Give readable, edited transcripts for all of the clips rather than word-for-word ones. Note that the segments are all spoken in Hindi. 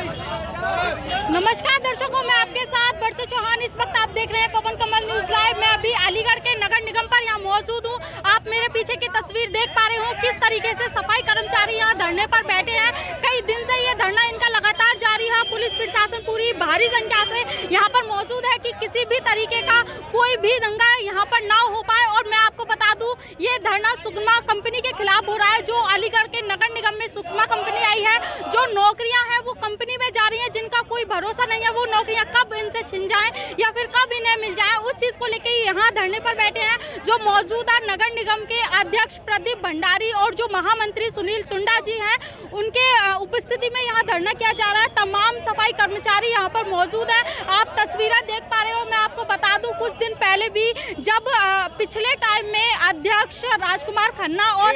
नमस्कार दर्शकों, मैं आपके साथ वर्षा चौहान। इस वक्त आप देख रहे हैं पवन कमल न्यूज लाइव। मैं अभी अलीगढ़ के नगर निगम पर यहाँ मौजूद हूँ। आप मेरे पीछे की तस्वीर देख पा रहे हो किस तरीके से सफाई कर्मचारी यहाँ धरने पर बैठे हैं। कई दिन से ये धरना इनका लगातार जारी है। पुलिस प्रशासन पूरी भारी संख्या से यहाँ पर मौजूद है कि किसी भी तरीके का कोई भी दंगा यहाँ पर ना हो पाए। और मैं आपको बता दूं, ये धरना सुगमा कंपनी के खिलाफ हो रहा है। जो अलीगढ़ के नगर निगम में सुगमा कंपनी आई है, जो नौकरियां हैं वो कंपनी में जा रही हैं, जिनका कोई भरोसा नहीं है वो नौकरियां कब इनसे छिन जाए या फिर कब इन्हें मिल जाए, उस चीज को लेकर यहाँ धरने पर बैठे हैं। जो मौजूदा नगर निगम के अध्यक्ष प्रदीप भंडारी और जो महामंत्री सुनील टुंडा जी हैं, उनके उपस्थिति में यहाँ धरना किया जा रहा है। तमाम सफाई कर्मचारी यहाँ पर मौजूद है। आप तस्वीरें देख पा रहे हो। मैं आपको बता दूं, कुछ दिन पहले भी जब पिछले टाइम में अध्यक्ष राजकुमार खन्ना और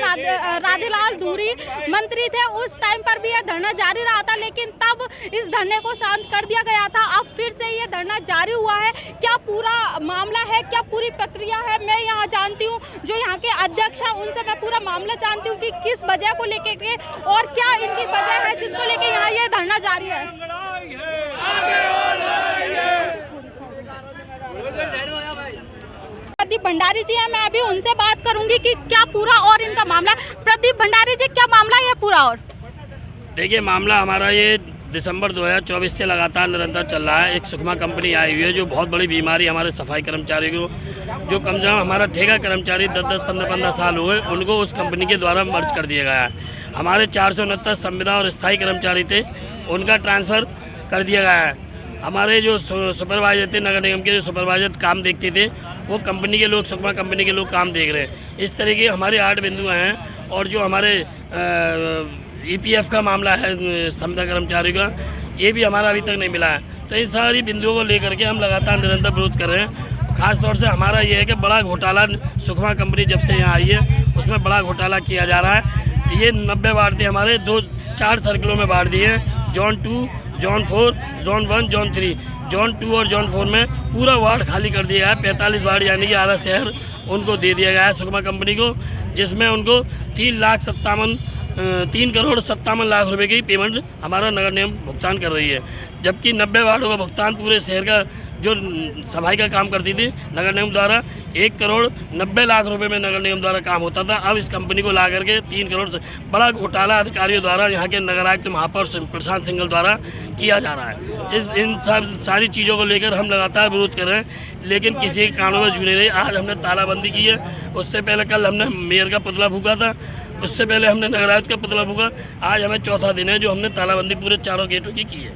राधेलाल धूरी मंत्री थे, उस टाइम पर भी यह धरना जारी रहा था, लेकिन तब इस धरने को शांत कर दिया गया था। अब फिर से ये धरना जारी हुआ है। क्या पूरा मामला है, क्या पूरी प्रक्रिया है, मैं यहाँ जानती हूँ। जो यहाँ के अध्यक्ष हैं उनसे मैं पूरा मामला जानती हूँ कि किस वजह को लेकर के और क्या इनकी वजह है जिसको लेकर यहाँ ये धरना जारी है। प्रदीप भंडारी जी हैं, मैं अभी उनसे बात करूंगी कि क्या पूरा और इनका मामला। प्रदीप भंडारी जी, क्या मामला है पूरा? और देखिए, मामला हमारा ये दिसंबर 2024 से लगातार निरंतर चल रहा है। एक सुगमा कंपनी आई हुई है जो बहुत बड़ी बीमारी हमारे सफाई कर्मचारी को, जो कम से कम हमारा ठेका कर्मचारी 10-10, 15-15 साल हुए, उनको उस कंपनी के द्वारा मर्ज कर दिया गया है। हमारे 469 संविदा और स्थायी कर्मचारी थे, उनका ट्रांसफ़र कर दिया गया है। हमारे जो सुपरवाइजर थे, नगर निगम के जो सुपरवाइजर काम देखते थे, वो कंपनी के लोग, सुगमा कंपनी के लोग काम देख रहे हैं। इस तरह के हमारे 8 बिंदु हैं। और जो हमारे EPF का मामला है संविदा कर्मचारी का, ये भी हमारा अभी तक नहीं मिला है। तो इन सारी बिंदुओं को लेकर के हम लगातार निरंतर विरोध कर रहे हैं। खास तौर से हमारा ये है कि बड़ा घोटाला सुगमा कंपनी जब से यहाँ आई है, उसमें बड़ा घोटाला किया जा रहा है। ये 90 वार्ड थे हमारे, 4 सर्किलों में बांट दिए हैं। Zone 2, zone 4, zone 1, zone 3। Zone 2 और जोन 4 में पूरा वार्ड खाली कर दिया है। 45 वार्ड यानी कि आधा शहर उनको दे दिया गया है सुगमा कंपनी को, जिसमें उनको 3 करोड़ 57 लाख रुपए की पेमेंट हमारा नगर निगम भुगतान कर रही है। जबकि 90 वार्डों का भुगतान पूरे शहर का जो सफाई का काम करती थी नगर निगम द्वारा 1 करोड़ 90 लाख रुपए में नगर निगम द्वारा काम होता था। अब इस कंपनी को ला करके 3 करोड़ से बड़ा घोटाला अधिकारियों द्वारा, यहाँ के नगर आयुक्त महापौर प्रशांत सिंघल द्वारा किया जा रहा है। इन सब सारी चीज़ों को लेकर हम लगातार विरोध कर रहे हैं, लेकिन किसी के कानों में जुड़े रहे। आज हमने तालाबंदी की है, उससे पहले कल हमने मेयर का पुतला फूका था, उससे पहले हमने नगर आयुक्त का पुतला फूका। आज हमें चौथा दिन है जो हमने तालाबंदी पूरे 4 गेटों की है।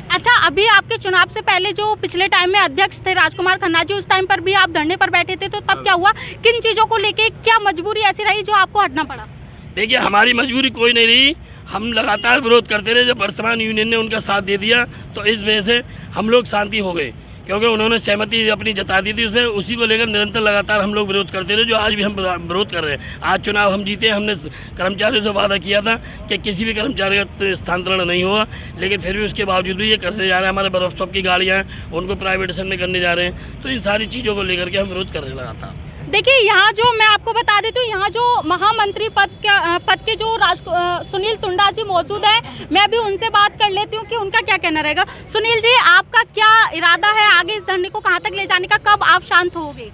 अच्छा, अभी आपके चुनाव से पहले जो पिछले टाइम में अध्यक्ष थे राजकुमार खन्ना जी, उस टाइम पर भी आप धरने पर बैठे थे, तो तब क्या हुआ? किन चीज़ों को लेके क्या मजबूरी ऐसी रही जो आपको हटना पड़ा? देखिए, हमारी मजबूरी कोई नहीं रही। हम लगातार विरोध करते रहे। जब वर्तमान यूनियन ने उनका साथ दे दिया तो इस वजह से हम लोग शांति हो गए, क्योंकि उन्होंने सहमति अपनी जता दी थी उसमें। उसी को लेकर निरंतर लगातार हम लोग विरोध करते रहे, जो आज भी हम विरोध कर रहे हैं। आज चुनाव हम जीते। हमने कर्मचारियों से वादा किया था कि किसी भी कर्मचारी का स्थानांतरण नहीं होगा, लेकिन फिर भी उसके बावजूद भी ये करने जा रहे हैं। हमारे वर्कशॉप की गाड़ियाँ हैं, उनको प्राइवेटाइजेशन में करने जा रहे हैं। तो इन सारी चीज़ों को लेकर के हम विरोध कर रहे हैं लगातार। देखिए, यहाँ जो मैं आपको बता देती हूँ, यहाँ जो महामंत्री पद के जो सुनील टुंडा जी मौजूद है, मैं भी उनसे बात कर लेती हूँ कि उनका क्या कहना रहेगा। सुनील जी, आपका क्या इरादा है आगे इस धरने को कहाँ तक ले जाने का? कब आप शांत होगे?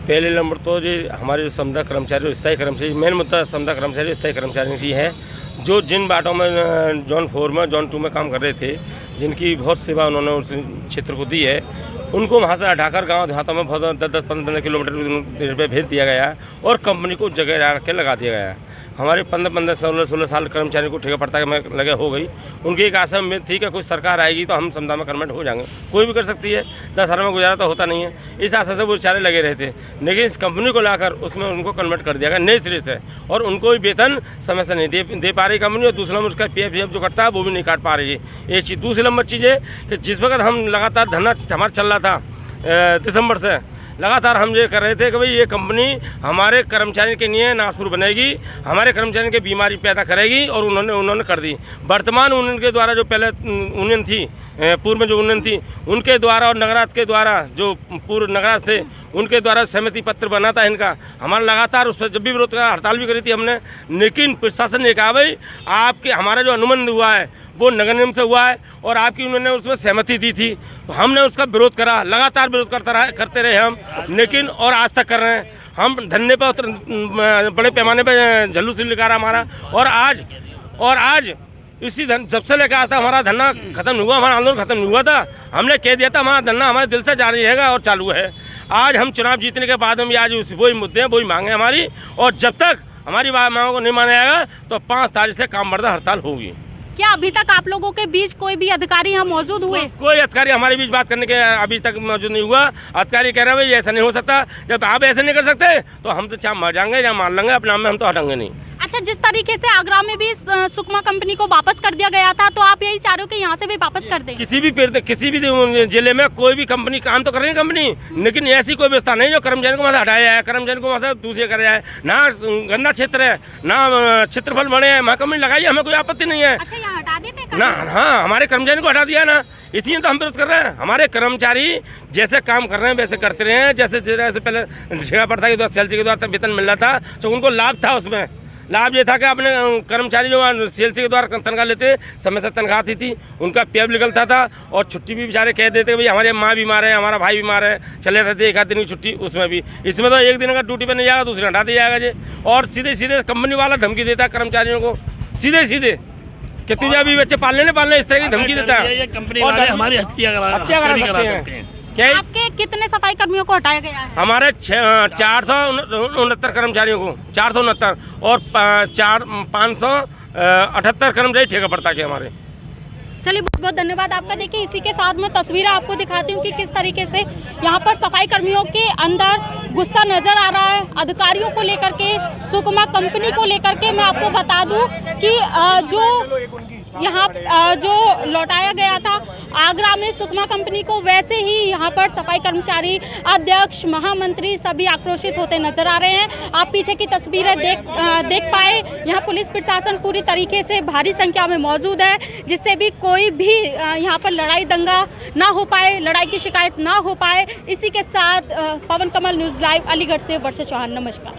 पहले नंबर तो जी हमारे जो संविदा कर्मचारी, स्थायी कर्मचारी, मेन मुद्दा संविदा कर्मचारी, स्थायी कर्मचारी की है। जो जिन बाटों में जोन 4 में, जोन 2 में काम कर रहे थे, जिनकी बहुत सेवा उन्होंने उस क्षेत्र को दी है, उनको वहाँ से हटाकर गाँव देहातों में बहुत 10-10, 15 किलोमीटर पे भेज दिया गया है और कंपनी को जगह ला के लगा दिया गया है। हमारे 15-15, 16 साल कर्मचारी को ठेका पड़ता में लगे हो गई। उनकी एक आशा में थी कि कोई सरकार आएगी तो हम समझा में कन्वर्ट हो जाएंगे। कोई भी कर सकती है, 10 साल में गुजारा तो होता नहीं है। इस आशा से वो बेचारे लगे रहे थे, लेकिन इस कंपनी को लाकर उसमें उनको कन्वर्ट कर दिया गया नए सिरे से, और उनको भी वेतन समय से नहीं दे पा रही कंपनी, और दूसरा में उसका PF जो कटता है वो भी नहीं काट पा रही है। एक चीज़। दूसरी नंबर चीज़ है कि जिस वक्त हम लगातार धरना हमारा चल रहा था दिसंबर से, लगातार हम ये कर रहे थे कि भाई ये कंपनी हमारे कर्मचारी के लिए नासुर बनेगी, हमारे कर्मचारी की बीमारी पैदा करेगी, और उन्होंने कर दी। वर्तमान यूनियन के द्वारा जो पहले यूनियन थी पूर्व में जो उन्नयन थी उनके द्वारा और नगराज के द्वारा, जो पूर्व नगराज थे उनके द्वारा सहमति पत्र बना था इनका। हमारा लगातार उस पर जब भी विरोध करा, हड़ताल भी करी थी हमने, लेकिन प्रशासन ने कहा भाई आपके हमारा जो अनुबंध हुआ है वो नगर निगम से हुआ है और आपकी उन्होंने उसमें सहमति दी थी, तो हमने उसका विरोध करा, लगातार विरोध करते रहे हम, लेकिन और आज तक कर रहे हैं। हम धरने पर बड़े पैमाने पर जुलूस निकाला हमारा, और आज इसी जब से लेकर आज तक हमारा धरना खत्म नहीं हुआ, हमारा आंदोलन खत्म नहीं हुआ था। हमने कह दिया था हमारा धरना हमारे दिल से जारी रहेगा और चालू है। आज हम चुनाव जीतने के बाद में भी आज वही मुद्दे हैं, वही मांगे हमारी, और जब तक हमारी मांगों को नहीं माना जाएगा तो 5 तारीख से काम बर्दा हड़ताल होगी। क्या अभी तक आप लोगों के बीच कोई भी अधिकारी यहाँ मौजूद हुए? कोई अधिकारी हमारे बीच बात करने के अभी तक मौजूद नहीं हुआ। अधिकारी कह रहे हैं भाई ऐसा नहीं हो सकता, जब आप ऐसे नहीं कर सकते तो हम तो चाहे मर जाएंगे या मार लेंगे, अपने नाम में हम तो हटेंगे नहीं। अच्छा, जिस तरीके से आगरा में भी सुकमा कंपनी को वापस कर दिया गया था, तो आप यही चाह रहे हो कि यहाँ से भी वापस कर दें? किसी भी जिले में कोई भी कंपनी काम तो कर रही है कंपनी, लेकिन ऐसी कोई व्यवस्था नहीं जो कर्मचारियों को वहाँ से हटाया जाए, कर्मचारियों को वहाँ से दूसरे कराया जाए। ना गंदा क्षेत्र है, ना क्षेत्रफल बड़े हैं, वहाँ कंपनी लगाइए, हमें कोई आपत्ति नहीं है। अच्छा, यहाँ हटा देते ना, हाँ हमारे कर्मचारियों को हटा दिया ना, इसीलिए तो हम विरोध कर रहे हैं। हमारे कर्मचारी जैसे काम कर रहे हैं वैसे करते रहे हैं, जैसे पहले ठेका पड़ता के द्वारा सेल्सी के द्वारा वेतन मिल रहा था, तो उनको लाभ था। उसमें लाभ ये था कि अपने कर्मचारी जो सेल्सी के द्वारा तनख्वाह लेते, समय से तनख्वाह आती थी, उनका पेब निकलता था, और छुट्टी भी बेचारे कह देते भाई हमारे माँ बीमार है, हमारा भाई बीमार है, चले रहते 1 आध दिन की छुट्टी। उसमें भी इसमें तो 1 दिन अगर ड्यूटी पर नहीं जाएगा दूसरे हटा दिया जाएगा जी। और सीधे कंपनी वाला धमकी देता है कर्मचारियों को, सीधे कि तुझे अभी बच्चे पालने इस तरह की धमकी देता है। ये कंपनी वाले हमारी हत्या करा सकते हैं। क्या आपके कितने सफाई कर्मियों को हटाया गया है? हमारे 469 कर्मचारियों को, 469 और 578 कर्मचारी ठेका पड़ता के हमारे। चलिए, बहुत बहुत धन्यवाद आपका। देखिए, इसी के साथ मैं तस्वीरें आपको दिखाती हूँ कि किस तरीके से यहाँ पर सफाई कर्मियों के अंदर गुस्सा नजर आ रहा है अधिकारियों को लेकर के, सुकमा कंपनी को लेकर के। मैं आपको बता दूं कि जो यहाँ जो लौटाया गया था आगरा में सुकमा कंपनी को, वैसे ही यहाँ पर सफाई कर्मचारी, अध्यक्ष, महामंत्री सभी आक्रोशित होते नजर आ रहे हैं। आप पीछे की तस्वीरें देख पाए। यहाँ पुलिस प्रशासन पूरी तरीके से भारी संख्या में मौजूद है, जिससे भी कोई भी यहाँ पर लड़ाई दंगा ना हो पाए, लड़ाई की शिकायत ना हो पाए। इसी के साथ पवन कमल न्यूज़ लाइव अलीगढ़ से वर्षा चौहान, नमस्कार।